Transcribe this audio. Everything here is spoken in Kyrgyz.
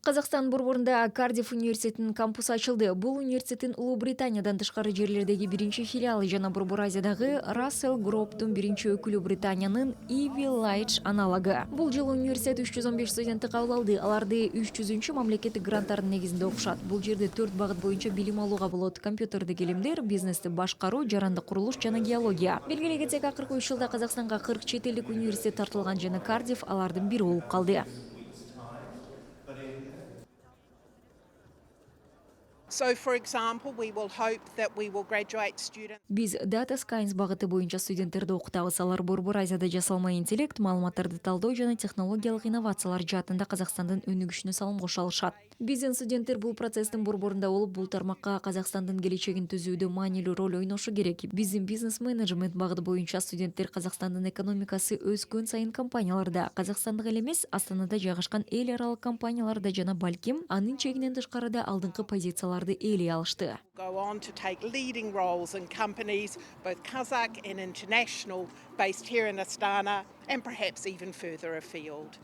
Казакстан борборунда Кардифф университетинин кампусу ачылды. Бул университеттин Улуу Британиядан тышкары жерлердеги биринчи филиалы жана Борбор Азиядагы Russel Groupунун биринчи өкүлү Британиянын Ivy League аналогу. Бул жылы университет 315 студентти кабыл алды. Аларды 300 мамлекеттик гранттардын негизинде окушат. Бул жерде төрт багыт боюнча билим алууга болот: компьютердик илимдер, бизнести башкаруу, жарандык курулуш жана геология. Белгилей кетсек, акыркы 3 жылда Казакстанга 40 чет элдик университет тартылган жана Кардифф алардын бири болуп калды. So, for example, we will hope that we will graduate students. Биз Data Science багыты боюнча студенттерди окутабыз. Алар Борбор Азияда жасалма интеллект, маалыматтарды талдоо жана технологиялык инновациялар жаатында Казакстандын өнүгүшүнө салым кошо алышат. Биздин студенттер бул процесстин борборунда болуп, бул тармакка Казакстандын келечегин түзүүдө маанилүү роль ойношу керек. Биздин бизнес-менеджмент багыты боюнча студенттер Казакстандын экономикасы өскөн сайын компанияларда, Казакстандык эле эмес, Астанада жайгашкан эл аралык компанияларда жана балким анын чегинен тышкарыда алдыңкы позицияларды ээлей алышты. Go on to take leading roles in companies, both Kazakh and international, based here in Astana and perhaps even further afield.